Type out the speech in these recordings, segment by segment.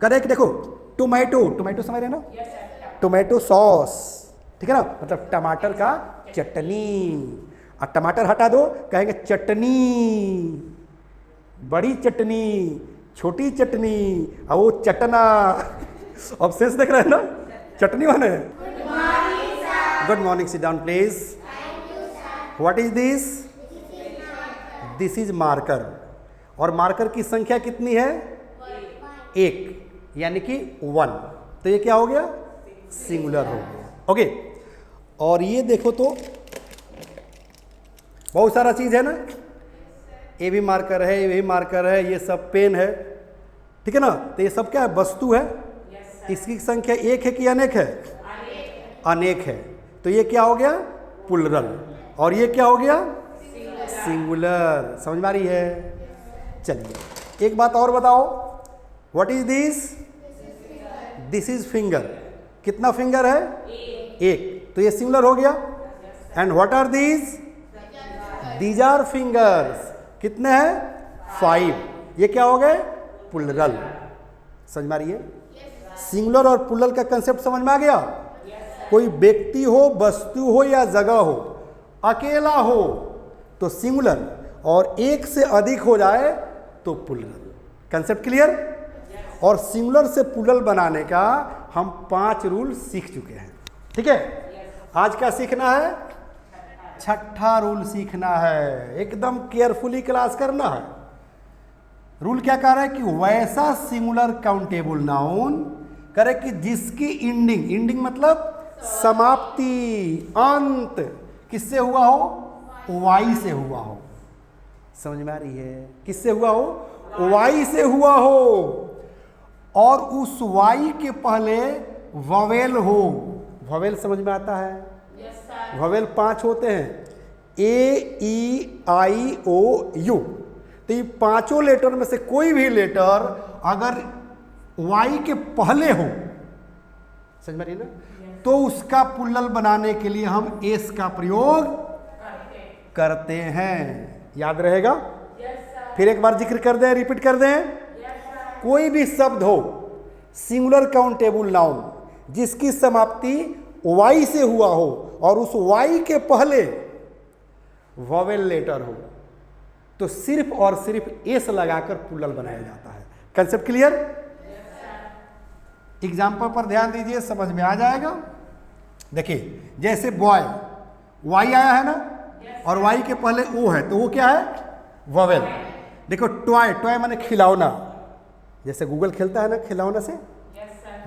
Correct. देखो tomato, tomato समझ रहे ना, टोमेटो सॉस, ठीक है ना, मतलब टमाटर का चटनी। और टमाटर हटा दो कहेंगे चटनी, बड़ी चटनी, छोटी चटनी, और वो चटना। अब सेंस देख रहे हैं ना, चटनी वाले। Good morning, sit down please. What is this? This is marker. और मार्कर की संख्या कितनी है? एक, यानी कि 1। तो ये क्या हो गया? सिंगुलर हो गया। ओके। और ये देखो तो बहुत सारा चीज है ना, ये भी मार्कर है, ये भी मार्कर है, ये सब पेन है, ठीक है ना। तो ये सब क्या है? वस्तु है। इसकी संख्या एक है कि अनेक है? अनेक है। तो ये क्या हो गया? प्लुरल। और ये क्या हो गया? सिंगुलर। समझ में आ रही है? चलिए एक बात और बताओ, what is this? This is finger. कितना फिंगर है? एक। तो ये सिंगुलर हो गया। And what are these? These are fingers. कितने हैं? 5। ये क्या हो गए? प्लुरल। समझ में आ रही है? सिंगुलर और प्लुरल का कंसेप्ट समझ में आ गया? कोई व्यक्ति हो, वस्तु हो या जगह हो, अकेला हो तो सिंगुलर, और एक से अधिक हो जाए तो प्लुरल। Concept clear? और सिंगुलर से प्लुरल बनाने का हम 5 रूल सीख चुके हैं, ठीक है। आज क्या सीखना है? छठा रूल सीखना है। एकदम केयरफुली क्लास करना है। रूल क्या कह रहा है कि वैसा सिंगुलर काउंटेबल नाउन करे कि जिसकी इंडिंग, इंडिंग मतलब समाप्ति, अंत किससे हुआ हो? वाई से हुआ हो। समझ में आ रही है? किससे हुआ हो? वाई से हुआ हो। और उस वाई के पहले ववेल हो। ववेल समझ में आता है? ववेल 5 होते हैं, ए, ई, आई, ओ, यू। तो ये 5 लेटर में से कोई भी लेटर अगर वाई के पहले हो, समझ में आ रही ना, तो उसका प्लुरल बनाने के लिए हम एस का प्रयोग करते हैं। याद रहेगा? फिर एक बार जिक्र कर दें, रिपीट कर दें। कोई भी शब्द हो, सिंगुलर काउंटेबल नाउन, जिसकी समाप्ति वाई से हुआ हो और उस वाई के पहले वोवेल लेटर हो, तो सिर्फ और सिर्फ एस लगाकर प्लुरल बनाया जाता है। Concept clear? एग्जाम्पल पर ध्यान दीजिए, समझ में आ जाएगा। देखिए जैसे बॉय, वाई आया है ना, और वाई के पहले ओ है, तो वो क्या है? वोवेल। देखो टॉय, टॉय माने खिलौना। जैसे गूगल खेलता है ना खिलौना से,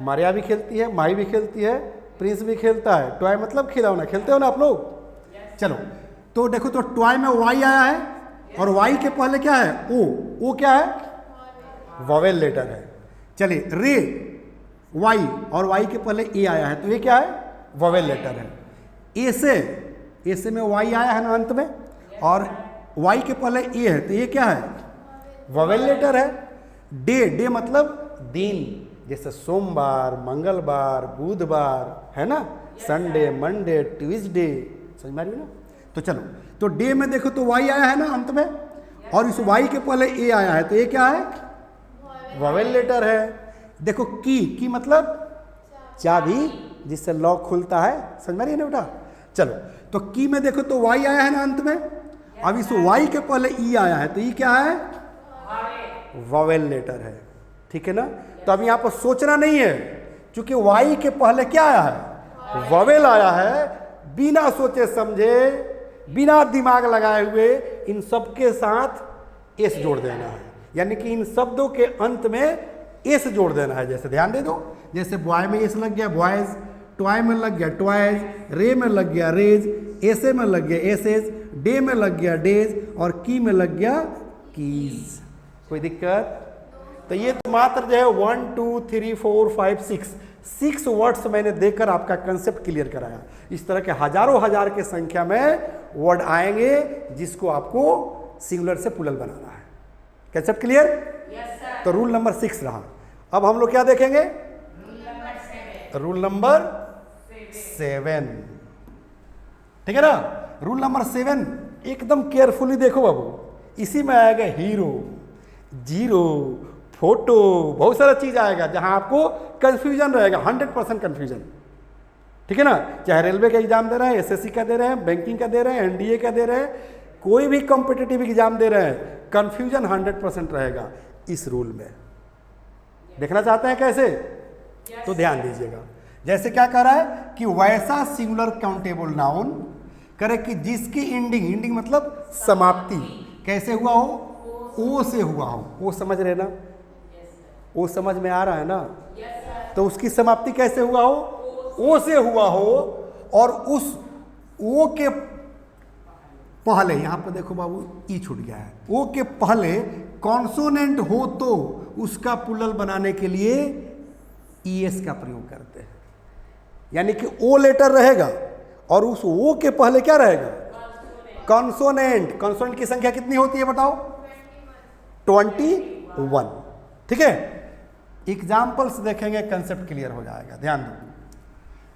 मारिया भी खेलती है, माही भी खेलती है, प्रिंस भी खेलता है। टॉय मतलब खिलौना। खेलते हो ना आप लोग? चलो तो देखो, तो टॉय में वाई आया है और वाई के पहले क्या है? ओ। ओ क्या है? वोवेल लेटर है। चलिए रे, वाई, और वाई के पहले ए आया है, तो ये क्या है? वोवेल लेटर है। ए से में वाई आया है ना अंत में, और वाई के पहले ए है, तो ये क्या है? वोवेल लेटर है। डे, डे मतलब दिन, जैसे सोमवार, मंगलवार, बुधवार, है ना, संडे, मंडे, ट्यूसडे। समझ में आ रही है ना? तो चलो, तो डे में देखो तो वाई आया है ना अंत में, और इस वाई के पहले ए आया है, तो ये क्या है? वोवेल लेटर है। देखो की मतलब चाबी, जिससे लॉक खुलता है। समझ में आ रही है ना बेटा? चलो, तो की में देखो तो वाई आया है ना अंत में, अब इस वाई के पहले ई आया है, तो ये क्या है? वोवेल लेटर है, ठीक है ना। तो अब यहाँ पर सोचना नहीं है, क्योंकि वाई के पहले क्या आया है? वोवेल आया है। बिना सोचे समझे, बिना दिमाग लगाए हुए इन सब के साथ एस जोड़ देना है, यानी कि इन शब्दों के अंत में एस जोड़ देना है। जैसे ध्यान दे दो, जैसे बॉय में एस लग गया बॉयज, टॉय में लग गया टॉयज, रे में लग गया रेज, एसे में लग गया एसेज, डे में लग गया डेज, और की में लग गया कीज। कोई दिक्कत? तो ये तो मात्र जो है 1 2 3 4 5 6 वर्ड्स मैंने देकर आपका कंसेप्ट क्लियर कराया। इस तरह के हजारों हजार के संख्या में वर्ड आएंगे जिसको आपको सिंगुलर से प्लुरल बनाना है। Concept clear? तो रूल नंबर 6 रहा। अब हम लोग क्या देखेंगे? रूल नंबर 7, ठीक है ना। रूल नंबर 7 एकदम केयरफुली देखो बाबू। इसी में आएगा हीरो, जीरो, फोटो, बहुत सारा चीज आएगा जहां आपको कंफ्यूजन रहेगा, 100% कंफ्यूजन। ठीक है ना, चाहे रेलवे का एग्जाम दे रहे हैं, एसएससी का दे रहे हैं, बैंकिंग का दे रहे हैं, एनडीए का दे रहे हैं, कोई भी कॉम्पिटिटिव एग्जाम दे रहे हैं, कंफ्यूजन 100% रहेगा इस रूल में। देखना चाहते हैं कैसे? तो ध्यान दीजिएगा। जैसे क्या कह रहा है कि वैसा सिंगुलर काउंटेबल नाउन करे कि जिसकी एंडिंग मतलब समाप्ति कैसे हुआ हो? ओ से हुआ हो। ओ समझ रहे ना? ओ समझ में आ रहा है ना? तो उसकी समाप्ति कैसे हुआ हो? ओ से हुआ हो, और उस ओ के पहले, यहां पर देखो बाबू ई छूट गया है, ओ के पहले कॉन्सोनेंट हो तो उसका प्लूरल बनाने के लिए ईएस का प्रयोग करते हैं। यानी कि ओ लेटर रहेगा और उस ओ के पहले क्या रहेगा? कॉन्सोनेंट। कॉन्सोनेंट की संख्या कितनी होती है बताओ? 21। ठीक है, एग्जाम्पल्स देखेंगे, कंसेप्ट क्लियर हो जाएगा। ध्यान दो,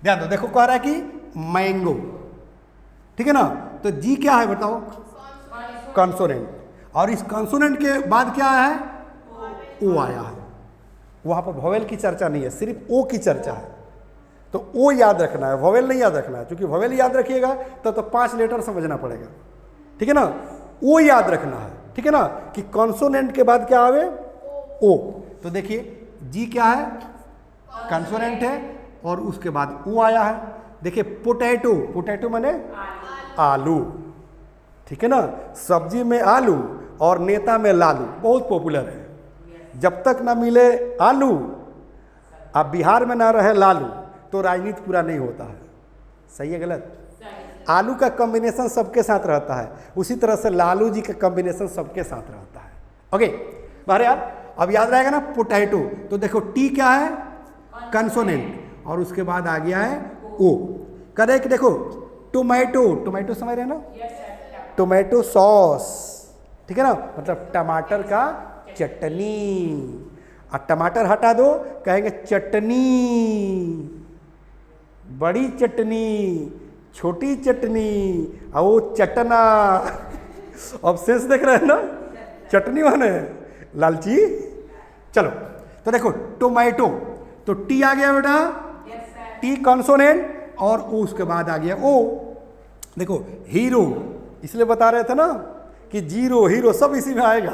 ध्यान दो। देखो कह रहा है कि मैंगो, ठीक है ना, तो जी क्या है बताओ? कॉन्सोनेंट। और इस कॉन्सोनेंट के बाद क्या है? ओ आया है। वहां पर वोवेल की चर्चा नहीं है, सिर्फ ओ की चर्चा है। तो ओ याद रखना है, वोवेल नहीं याद रखना है, क्योंकि वोवेल याद रखिएगा तो 5 लेटर समझना पड़ेगा। ठीक है ना, ओ याद रखना है। ठीक है ना, कि कॉन्सोनेंट के बाद क्या आवे? ओ। तो देखिए जी क्या है? कॉन्सोनेंट है, और उसके बाद ओ आया है। देखिए पोटैटो, पोटैटो माने आलू। ठीक है ना, सब्जी में आलू और नेता में लालू, बहुत पॉपुलर है। जब तक ना मिले आलू, अब बिहार में ना रहे लालू, तो राजनीति पूरा नहीं होता है। सही है गलत? आलू का कॉम्बिनेशन सबके साथ रहता है, उसी तरह से लालू जी का कॉम्बिनेशन सबके साथ रहता है। ओके बाहर यार, अब याद रहेगा ना पोटैटो। तो देखो टी क्या है? कंसोनेंट, और उसके बाद आ गया है ओ। करेक्ट। देखो टोमेटो, टोमेटो समझ रहे हैं ना? टोमेटो सॉस, ठीक है ना, मतलब टमाटर का चटनी। और टमाटर हटा दो, कहेंगे चटनी, बड़ी चटनी, छोटी चटनी, और वो चटना। अब सेंस देख रहे हैं ना? चटनी माने लालची। चलो तो देखो टोमेटो, तो टी आ गया बेटा, टी कॉन्सोनेंट, और ओ उसके बाद आ गया ओ। देखो हीरो, इसलिए बता रहे थे ना कि जीरो हीरो सब इसी में आएगा।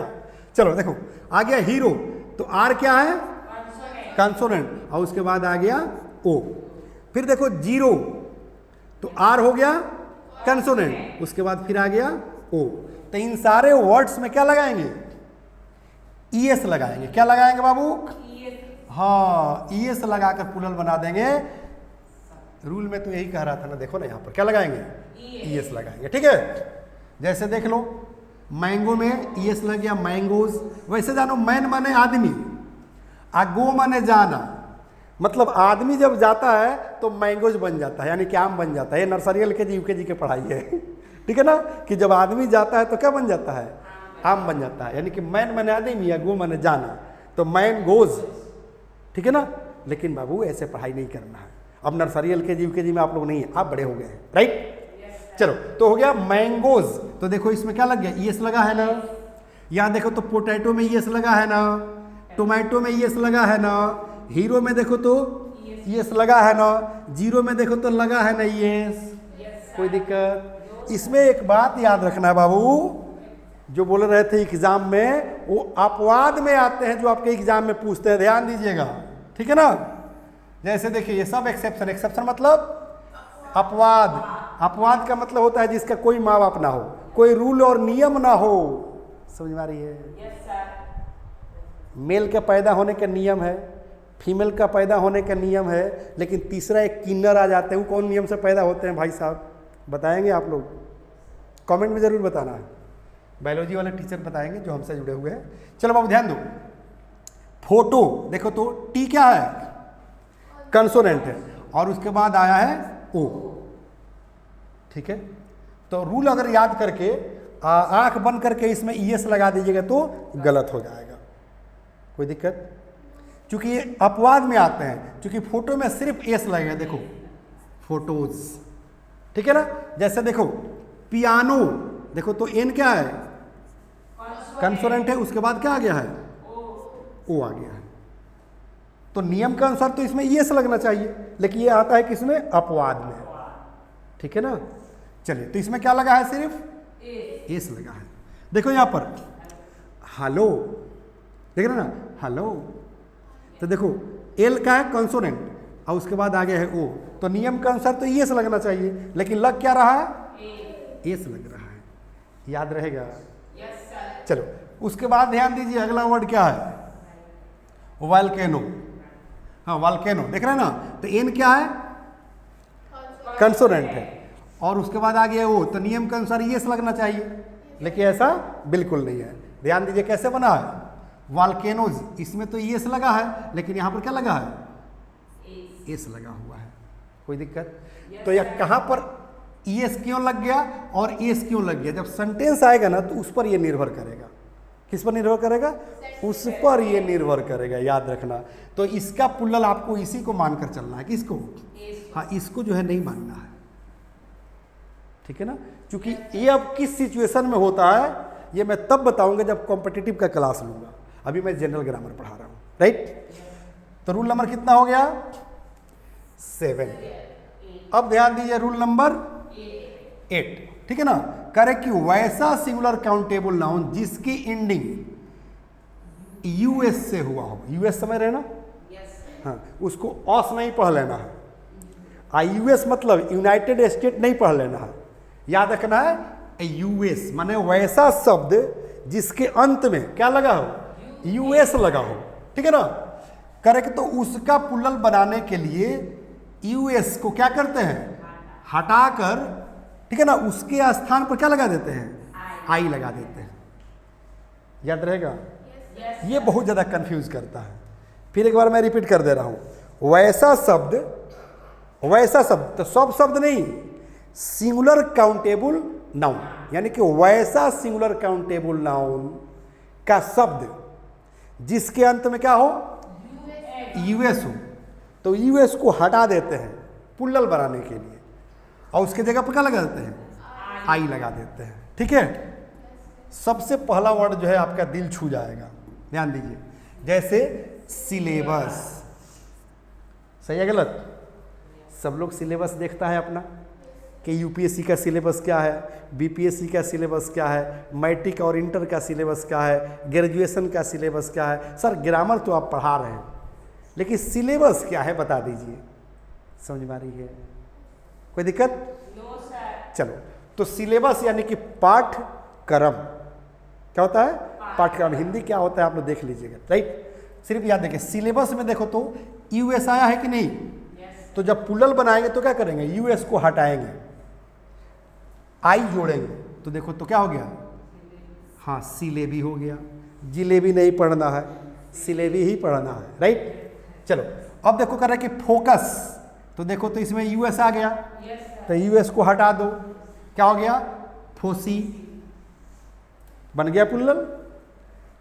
चलो देखो आ गया हीरो, तो आर क्या है? कॉन्सोनेंट, और उसके बाद आ गया ओ। फिर देखो जीरो, तो आर हो गया कंसोनेंट, उसके बाद फिर आ गया ओ। तो इन सारे वर्ड्स में क्या लगाएंगे? ईएस लगाएंगे। क्या लगाएंगे बाबू? हाँ, ईएस लगाकर प्लूरल बना देंगे। रूल में तो यही कह रहा था ना, देखो ना यहाँ पर क्या लगाएंगे? ईएस लगाएंगे। ठीक है, जैसे देख लो मैंगो में ईएस लग गया, मैंगोज। वैसे जानो मैन माने आदमी, आ गो माने जाना, मतलब आदमी जब जाता है तो मैंगोज बन जाता है, यानी कि आम बन जाता है। ये नर्सरी एलकेजी यूकेजी की पढ़ाई है। ठीक है ना, कि जब आदमी जाता है तो क्या बन जाता है? आम बन जाता है। यानी कि मैन माने आदमी या गो माने जाना, तो मैन गोज। ठीक है ना, लेकिन बाबू ऐसे पढ़ाई नहीं करना है। अब नर्सरी एलकेजी यूकेजी में आप लोग नहीं है, आप बड़े हो गए हैं, राइट? चलो तो हो गया मैंगोज। तो देखो इसमें क्या लग गया? ईएस लगा है ना। यहाँ देखो तो पोटैटो में ईएस लगा है ना, टोमेटो में ईएस लगा है ना, हीरो में देखो तो ईएस लगा है ना, जीरो में देखो तो लगा है ना ईएस। कोई दिक्कत? इसमें एक बात याद रखना है बाबू, जो बोल रहे थे एग्जाम में, वो अपवाद में आते हैं जो आपके एग्जाम में पूछते हैं, ध्यान दीजिएगा। ठीक है ना, जैसे देखिए ये सब एक्सेप्शन, एक्सेप्शन मतलब अपवाद। अपवाद का मतलब होता है जिसका कोई माँ बाप ना हो, कोई रूल और नियम ना हो। समझ में आ रही है? मेल का पैदा होने का नियम है, फीमेल का पैदा होने का नियम है, लेकिन तीसरा एक किन्नर आ जाते हैं। वो कौन नियम से पैदा होते हैं भाई साहब? बताएंगे आप लोग? कमेंट में जरूर बताना है, बायोलॉजी वाले टीचर बताएंगे जो हमसे जुड़े हुए हैं। चलो बाबू ध्यान दो, फोटो देखो तो टी क्या है? कंसोनेंट है, और उसके बाद आया है ओ। ठीक है, तो रूल अगर याद करके आंख बंद करके इसमें ईएस लगा दीजिएगा तो गलत हो जाएगा। कोई दिक्कत? क्योंकि ये अपवाद में आते हैं, क्योंकि फोटो में सिर्फ एस लगेगा। देखो फोटोज, ठीक है ना। जैसे देखो पियानो, देखो तो एन क्या है? कंसोनेंट है, उसके बाद क्या आ गया है? ओ आ गया है। तो नियम के अनुसार तो इसमें ईएस लगना चाहिए, लेकिन ये आता है किसमें, अपवाद में, ठीक है ना। चलिए, तो इसमें क्या लगा है, सिर्फ एस लगा है। देखो यहाँ पर हेलो, देख रहे ना, हेलो, तो देखो एल का है कंसोनेंट और उसके बाद आगे है ओ, तो नियम के अनुसार तो एस लगना चाहिए, लेकिन लग क्या रहा है, एस लग रहा है। याद रहेगा। चलो, उसके बाद ध्यान दीजिए अगला वर्ड क्या है, वॉल्केनो। हाँ, वॉल्केनो देख रहे हैं ना, तो एन क्या है, कंसोनेंट है, और उसके बाद आ गया ओ, तो नियम के अनुसार यस लगना चाहिए, लेकिन ऐसा बिल्कुल नहीं है। ध्यान दीजिए कैसे बना है, वॉल्केनोज, इसमें तो यस लगा है, लेकिन यहाँ पर क्या लगा है, एस लगा हुआ है। कोई दिक्कत? तो यह कहाँ पर एस क्यों लग गया और एस क्यों लग गया, जब सेंटेंस आएगा ना तो उस पर यह निर्भर करेगा। किस पर निर्भर करेगा, उस पर ये निर्भर करेगा, याद रखना। तो इसका पुल्लल आपको इसी को मानकर चलना है, किसको, हाँ, इसको जो है नहीं मानना है, ठीक है ना। क्योंकि ये अब किस सिचुएशन में होता है ये मैं तब बताऊंगा जब कॉम्पिटिटिव का क्लास लूंगा, अभी मैं जनरल ग्रामर पढ़ा रहा हूं, राइट। तो रूल नंबर कितना हो गया, 7। अब ध्यान दीजिए रूल नंबर 8, ठीक है ना। करे कि वैसा सिंगुलर काउंटेबल नाउन जिसकी एंडिंग यूएस से हुआ हो, यूएस समझ रहे ना, हाँ, उसको ऑस नहीं पढ़ लेना है, यूएस मतलब यूनाइटेड स्टेट नहीं पढ़ लेना है, याद रखना है यूएस माने वैसा शब्द जिसके अंत में क्या लगा हो, यूएस लगा हो, ठीक है ना। करेक्ट, तो उसका पुल्लल बनाने के लिए यूएस को क्या करते हैं, हटाकर, ठीक है ना, उसके स्थान पर क्या लगा देते हैं, आई लगा देते हैं। याद रहेगा। ये बहुत ज़्यादा कंफ्यूज करता है। फिर एक बार मैं रिपीट कर दे रहा हूं, वैसा शब्द, वैसा शब्द तो सब शब्द नहीं, सिंगुलर काउंटेबल नाउन, यानी कि वैसा सिंगुलर काउंटेबल नाउन का शब्द जिसके अंत में क्या हो, यूएस हो, तो यूएस को हटा देते हैं पुल्लल बनाने के लिए, और उसके जगह पर क्या लगा देते हैं, आई लगा देते हैं, ठीक है। सबसे पहला वर्ड जो है आपका दिल छू जाएगा, ध्यान दीजिए, जैसे सिलेबस, सही है गलत, सब लोग सिलेबस देखता है अपना कि यूपीएससी का सिलेबस क्या है, बीपीएससी का सिलेबस क्या है, मैट्रिक और इंटर का सिलेबस क्या है, ग्रेजुएशन का सिलेबस क्या है। सर ग्रामर तो आप पढ़ा रहे हैं, लेकिन सिलेबस क्या है बता दीजिए, समझ में आ रही है, कोई दिक्कत? चलो, तो सिलेबस यानी कि पाठ्यक्रम, क्या होता है, पाठ्यक्रम। हिंदी क्या होता है आप लोग देख लीजिएगा, राइट। सिर्फ याद देखिए, सिलेबस में देखो तो यूएस आया है कि नहीं, तो जब पुल्लल बनाएंगे तो क्या करेंगे, यूएस को हटाएंगे, आई जोड़ेंगे, तो देखो तो क्या हो गया, हाँ, सिलेबी हो गया। जिलेबी नहीं पढ़ना है, सिलेबी ही पढ़ना है, राइट। चलो, अब देखो कर रहा है कि फोकस, तो देखो तो इसमें यूएस आ गया, तो यूएस को हटा दो, क्या हो गया, फोसी, बन गया पुल्लल।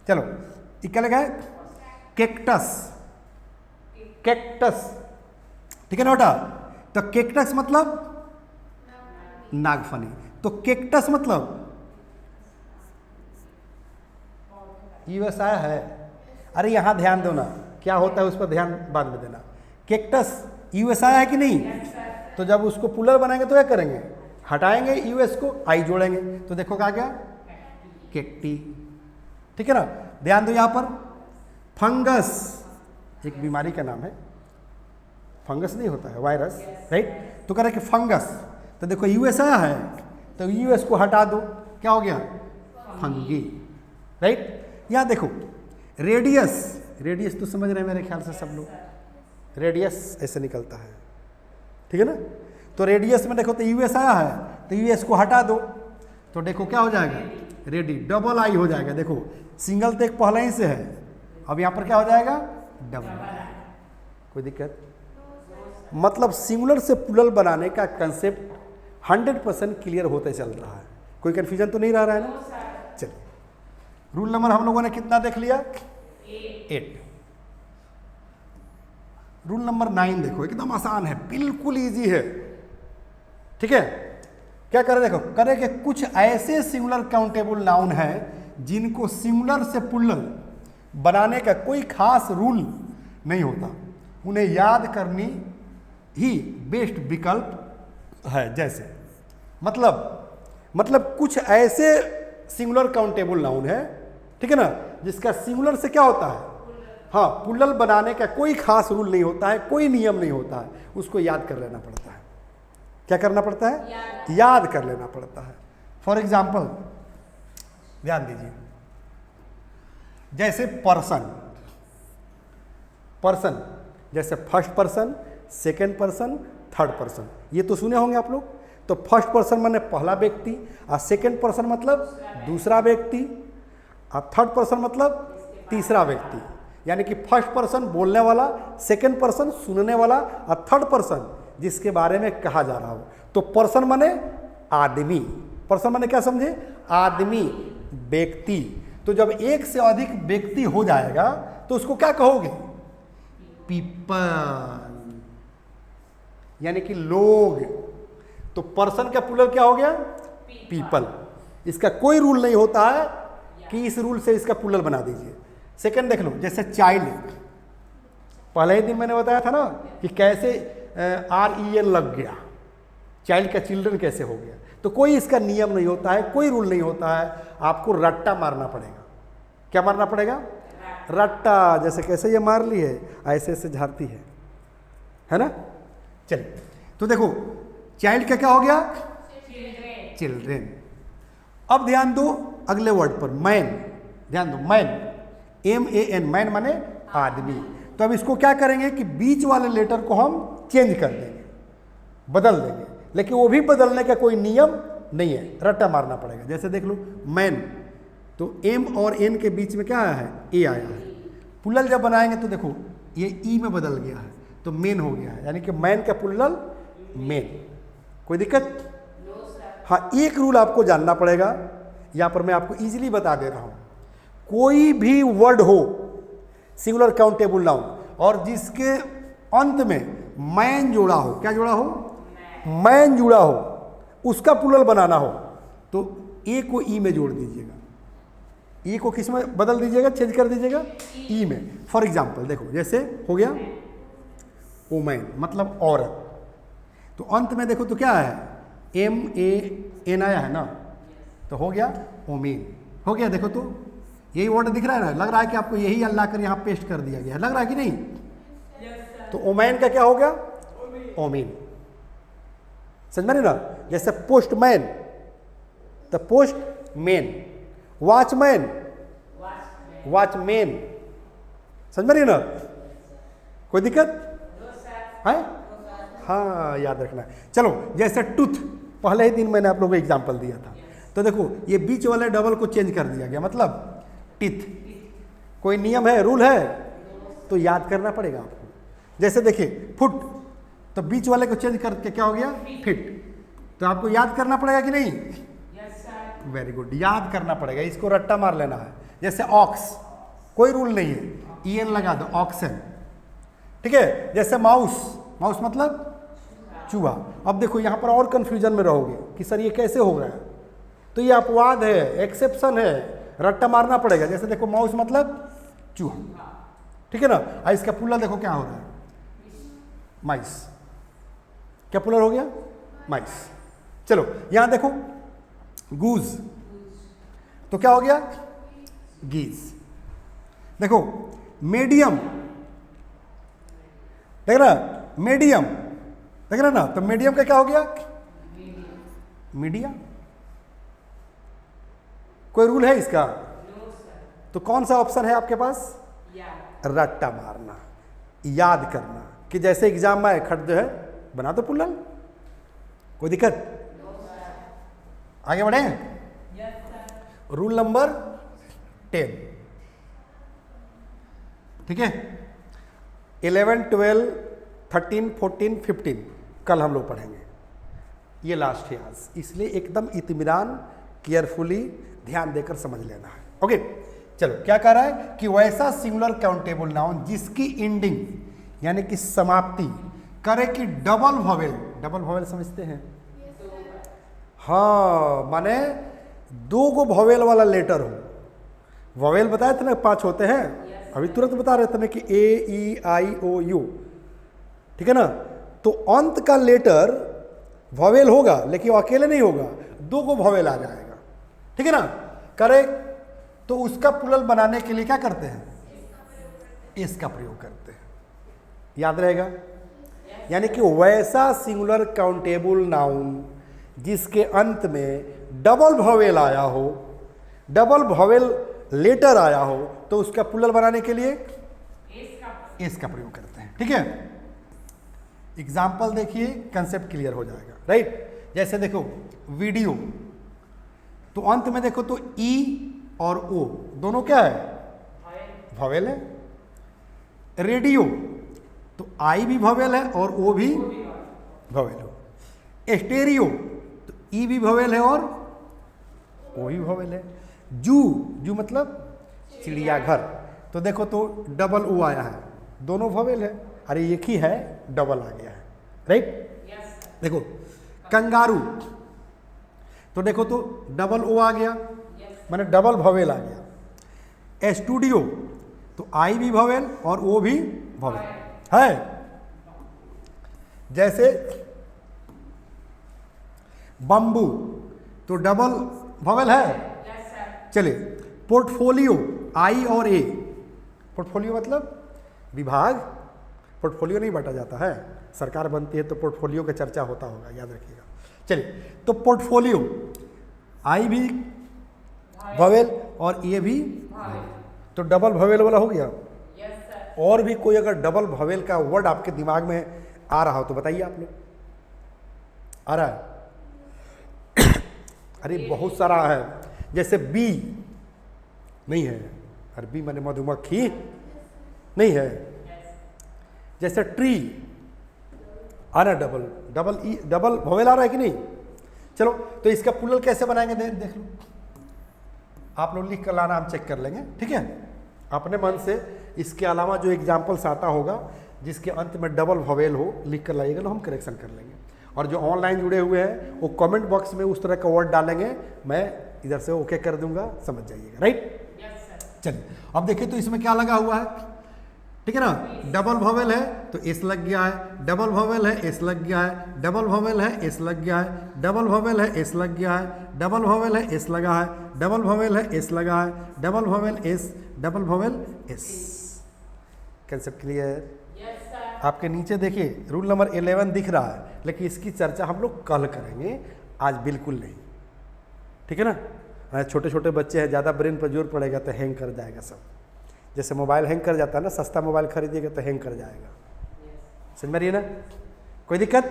चलो, क्या लगा है, कैक्टस, कैक्टस, ठीक है ना बेटा। तो कैक्टस मतलब नागफनी, तो कैक्टस मतलब यूएस आया है। अरे यहाँ ध्यान दो ना, क्या होता है उस पर ध्यान बाद में देना। कैक्टस यूएस आया है कि नहीं, तो जब उसको पुल्लल बनाएंगे तो क्या करेंगे, हटाएंगे यूएस को, आई जोड़ेंगे, तो देखो क्या गया, कैक्टी, ठीक है ना। ध्यान दो यहाँ पर फंगस एक बीमारी का नाम है, फंगस नहीं होता है, वायरस, राइट। तो कह रहे कि फंगस, तो देखो यूएस आया है, तो यूएस को हटा दो, क्या हो गया, फंगी, राइट। यहाँ देखो रेडियस, रेडियस तो समझ रहे हैं मेरे ख्याल से सब लोग, रेडियस ऐसे निकलता है, ठीक है ना। तो रेडियस में देखो तो यूएस आया है, तो यूएस को हटा दो, तो देखो क्या हो जाएगा, रेडी, डबल आई हो जाएगा। देखो सिंगल तो एक पहले ही से है, अब यहाँ पर क्या हो जाएगा, डबल। कोई दिक्कत? मतलब सिंगुलर से प्लूरल बनाने का कंसेप्ट 100% क्लियर होते चल रहा है, कोई कंफ्यूजन तो नहीं रह रहा है ना। चलिए, रूल नंबर हम लोगों ने कितना देख लिया, 8। रूल नंबर 9 देखो, एकदम आसान है, बिल्कुल इजी है, ठीक है। क्या करें, देखो करें कि कुछ ऐसे सिंगुलर काउंटेबल नाउन है जिनको सिंगुलर से प्लूरल बनाने का कोई खास रूल नहीं होता, उन्हें याद करनी ही बेस्ट विकल्प है। जैसे मतलब कुछ ऐसे सिंगुलर काउंटेबल नाउन है, ठीक है ना, जिसका सिंगुलर से क्या होता है, हाँ, प्लूरल बनाने का कोई खास रूल नहीं होता है, कोई नियम नहीं होता है, उसको याद कर लेना पड़ता है। क्या करना पड़ता है? याद कर लेना पड़ता है। फॉर एग्जाम्पल ध्यान दीजिए, जैसे पर्सन जैसे first person, second person, third person, ये तो सुने होंगे आप लोग। तो फर्स्ट पर्सन माने पहला व्यक्ति, और सेकेंड पर्सन मतलब दूसरा व्यक्ति, और थर्ड पर्सन मतलब तीसरा व्यक्ति। यानी कि फर्स्ट पर्सन बोलने वाला, सेकेंड पर्सन सुनने वाला, और थर्ड पर्सन जिसके बारे में कहा जा रहा हो। तो पर्सन माने आदमी, पर्सन माने क्या समझे, आदमी, व्यक्ति। तो जब एक से अधिक व्यक्ति हो जाएगा तो उसको क्या कहोगे, पीपल, यानी कि लोग। तो पर्सन का प्लूरल क्या हो गया, पीपल। इसका कोई रूल नहीं होता है कि इस रूल से इसका प्लूरल बना दीजिए। सेकंड देख लो, जैसे चाइल्ड, पहले ही दिन मैंने बताया था ना कि कैसे REN लग गया, चाइल्ड का चिल्ड्रन कैसे हो गया। तो कोई इसका नियम नहीं होता है, कोई रूल नहीं होता है, आपको रट्टा मारना पड़ेगा। क्या मारना पड़ेगा, रट्टा। जैसे कैसे ये मार ली है, ऐसे ऐसे झाड़ती है ना। चलिए, तो देखो चाइल्ड का क्या हो गया, चिल्ड्रेन। अब ध्यान दो अगले वर्ड पर, मैन। ध्यान दो, मैन, MAN, मैन माने आदमी। तो अब इसको क्या करेंगे कि बीच वाले लेटर को हम चेंज कर देंगे, बदल देंगे, लेकिन वो भी बदलने का कोई नियम नहीं है, रट्टा मारना पड़ेगा। जैसे देख लो, मैन, तो M और N के बीच में क्या आया है, A आया है। प्लूरल जब बनाएंगे तो देखो ये E में बदल गया है, तो मेन हो गया है, यानी कि मैन का प्लूरल मेन। कोई दिक्कत? हाँ, एक रूल आपको जानना पड़ेगा, यहाँ पर मैं आपको इजीली बता दे रहा हूँ। कोई भी वर्ड हो सिंगुलर काउंटेबल नाउन और जिसके अंत में मैन जोड़ा हो, क्या जोड़ा हो, मैन जुड़ा हो, उसका प्लूरल बनाना हो तो ए को ई में जोड़ दीजिएगा। ई को किस में बदल दीजिएगा, चेंज कर दीजिएगा, ई में। फॉर एग्जाम्पल देखो, जैसे हो गया वुमेन, मतलब औरत, तो अंत में देखो तो क्या है, MAN आया है ना, तो हो गया वुमेन, हो गया। देखो तो यही वर्ड दिख रहा है ना, लग रहा है कि आपको यही अल्लाह कर यहाँ पेस्ट कर दिया गया है, लग रहा है कि नहीं। तो वुमेन का क्या हो गया, वुमेन। समझ में ना। जैसे पोस्टमैन, तो पोस्टमैन, वॉचमैन, वॉचमैन। समझ में ना, कोई दिक्कत है? हाँ, याद रखना। चलो, जैसे टूथ, पहले ही दिन मैंने आप लोगों को एग्जांपल दिया था, तो देखो ये बीच वाले डबल को चेंज कर दिया गया, मतलब टीथ। कोई नियम है, रूल है, तो याद करना पड़ेगा आपको। जैसे देखिए फुट, तो बीच वाले को चेंज करके क्या हो गया, फिट। तो आपको याद करना पड़ेगा कि नहीं? वेरी गुड, याद करना पड़ेगा, इसको रट्टा मार लेना है। जैसे ऑक्स, कोई रूल नहीं है, EN लगा दो, ऑक्सन, ठीक है। जैसे माउस, माउस मतलब चूहा। अब देखो यहाँ पर और कंफ्यूजन में रहोगे कि सर ये कैसे हो रहा है, तो ये अपवाद है, एक्सेप्शन है, रट्टा मारना पड़ेगा। जैसे देखो माउस मतलब चूहा, ठीक है ना। और इसका प्लूरल देखो क्या हो रहा है, माइस। क्या प्लूरल हो गया, माइस। चलो यहाँ देखो गूज, तो क्या हो गया, गीज। देखो मीडियम, देख रहा, मीडियम, देख रहा ना, तो मीडियम का क्या हो गया, मीडिया। कोई रूल है इसका? तो कौन सा ऑप्शन है आपके पास, रट्टा मारना, याद करना, कि जैसे एग्जाम में खट जो है बना दो प्लूरल। कोई दिक्कत? आगे बढ़े। रूल नंबर 10, ठीक है। 11, 12, 13, 14, 15 कल हम लोग पढ़ेंगे, ये लास्ट है आज, इसलिए एकदम इत्मीनान, केयरफुली ध्यान देकर समझ लेना है। ओके, चलो क्या कह रहा है कि वैसा सिंगुलर काउंटेबल नाउन जिसकी एंडिंग यानी कि समाप्ति करे कि डबल वॉवेल, डबल वॉवेल समझते हैं? हाँ, माने दो गो वॉवेल वाला लेटर हो, वॉवेल बताया था ना 5 होते हैं, अभी तुरंत बता रहे थे ना कि A-E-I-O-U, ठीक है ना। तो अंत का लेटर वॉवेल होगा, लेकिन वो अकेले नहीं होगा, 2 को वॉवेल आ जाएगा, ठीक है ना। करेक्ट। तो उसका प्लूरल बनाने के लिए क्या करते हैं, इसका प्रयोग करते हैं, याद रहेगा। यानी कि वैसा सिंगुलर काउंटेबल नाउन जिसके अंत में डबल वॉवेल आया हो, डबल वॉवेल लेटर आया हो, तो उसका प्लूरल बनाने के लिए इसका प्रयोग करते हैं, ठीक है। एग्जाम्पल देखिए, कंसेप्ट क्लियर हो जाएगा, राइट। जैसे देखो वीडियो, तो अंत में देखो तो ई और ओ दोनों क्या है, वॉवेल है। रेडियो, तो आई भी वॉवेल है और ओ भी वॉवेल हो। स्टेरियो, तो ई भी वॉवेल है और ओ भी वॉवेल है। जू मतलब चिड़ियाघर, तो देखो तो डबल ओ आया है, दोनों वॉवेल है। अरे एक ही है, डबल आ गया है, राइट। देखो कंगारू, तो देखो तो डबल ओ आ गया, माने डबल वॉवेल आ गया। स्टूडियो, तो आई भी वॉवेल और ओ भी वॉवेल है। जैसे बम्बू, तो डबल वॉवेल है। चलिए पोर्टफोलियो, आई और ए, पोर्टफोलियो मतलब विभाग, पोर्टफोलियो नहीं बांटा जाता है, सरकार बनती है तो पोर्टफोलियो का चर्चा होता होगा, याद रखिएगा। चलिए तो पोर्टफोलियो, आई भी वॉवेल और ए भी, तो डबल वॉवेल वाला हो गया। और भी कोई अगर डबल वॉवेल का वर्ड आपके दिमाग में आ रहा हो तो बताइए आप लोग, आ रहा है? अरे बहुत सारा है, जैसे बी नहीं है, अरे बी माने मधुमक्खी नहीं है। जैसे ट्री आ रहा double, double E, double vowel आ रहा है कि नहीं। चलो तो इसका प्लूरल कैसे बनाएंगे, देख लो आप लोग, लिख कर लाना, हम चेक कर लेंगे, ठीक है, अपने मन से। इसके अलावा जो एग्जाम्पल्स आता होगा जिसके अंत में डबल वॉवेल हो, लिख कर लाइएगा, तो हम करेक्शन कर लेंगे। और जो ऑनलाइन जुड़े हुए हैं वो कमेंट बॉक्स में उस तरह का वर्ड डालेंगे, मैं इधर से ओके कर दूंगा, समझ जाइएगा, राइट। चलिए अब देखिए तो इसमें क्या लगा हुआ है, ठीक है ना। डबल वॉवेल है तो एस लग गया है, डबल वॉवेल है एस लग गया है, डबल वॉवेल है एस लग गया है, डबल वॉवेल है एस लग गया है, डबल वॉवेल है एस लगा है, डबल वॉवेल है एस लगा है, double vowel S, double vowel S. Concept clear? आपके नीचे देखिए रूल नंबर 11 दिख रहा है, लेकिन इसकी चर्चा हम लोग कल करेंगे, आज बिल्कुल नहीं, ठीक है ना। छोटे छोटे बच्चे हैं, ज़्यादा ब्रेन पर जोर पड़ेगा तो हैंग कर जाएगा सब। जैसे मोबाइल हैंग कर जाता है ना, सस्ता मोबाइल खरीदिएगा तो हैंग कर जाएगा, समझ में रही है ना, कोई दिक्कत?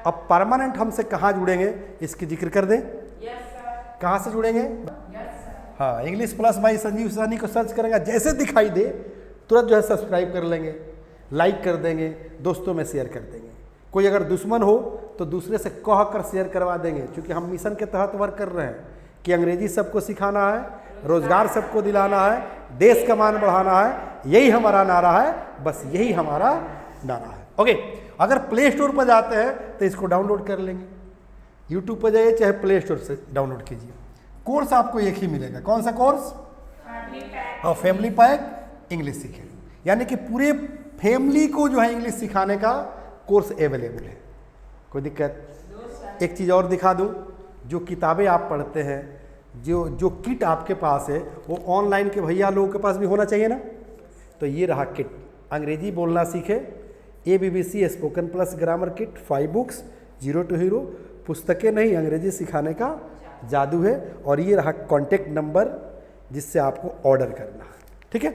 अब परमानेंट हमसे कहाँ जुड़ेंगे इसकी जिक्र कर दें। कहाँ से जुड़ेंगे? हाँ, English plus by Sanjeev Sahni को सर्च करेंगे, जैसे दिखाई दे तुरंत जो है सब्सक्राइब कर लेंगे, लाइक कर देंगे, दोस्तों में शेयर कर देंगे। कोई अगर दुश्मन हो तो दूसरे से कह कर शेयर करवा देंगे, क्योंकि हम मिशन के तहत वर्क कर रहे हैं कि अंग्रेजी सबको सिखाना है, रोजगार सबको दिलाना है, देश का मान बढ़ाना है, यही हमारा नारा है, बस यही हमारा नारा है। ओके, अगर प्ले स्टोर पर जाते हैं तो इसको डाउनलोड कर लेंगे, यूट्यूब पर जाइए चाहे प्ले स्टोर से डाउनलोड कीजिए। कोर्स आपको एक ही मिलेगा, कौन सा कोर्स? और फैमिली पैक इंग्लिश सीखें, यानी कि पूरे फैमिली को जो है इंग्लिश सिखाने का कोर्स अवेलेबल है, कोई दिक्कत? एक चीज़ और दिखा दूं, जो किताबें आप पढ़ते हैं, जो किट आपके पास है, वो ऑनलाइन के भैया लोगों के पास भी होना चाहिए ना। तो ये रहा किट, अंग्रेजी बोलना सीखे, ABBC spoken plus grammar kit 5 books, 0 to hero, पुस्तकें नहीं अंग्रेजी सिखाने का जादू है। और ये रहा कॉन्टेक्ट नंबर जिससे आपको ऑर्डर करना है, ठीक है।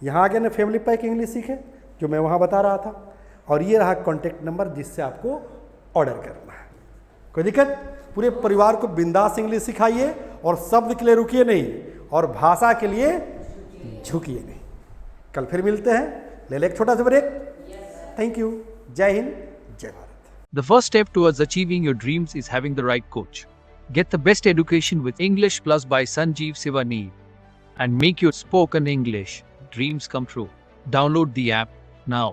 यहाँ आगे ना फैमिली पैक इंग्लिश सीखे जो मैं वहाँ बता रहा था, और ये रहा कॉन्टेक्ट नंबर जिससे आपको ऑर्डर करना है, कोई दिक्कत? पूरे परिवार को बिंदास इंग्लिश सिखाइए, और शब्द के लिए रुकिए नहीं, और भाषा के लिए झुकिए नहीं। कल फिर मिलते हैं, ले ले एक छोटा सा ब्रेक। थैंक यू, जय हिंद, जय Bharat. The first step towards achieving your dreams is having the right coach. Get the best education with English Plus by Sanjeev Sivaneer and make your spoken English dreams come true. Download the app now.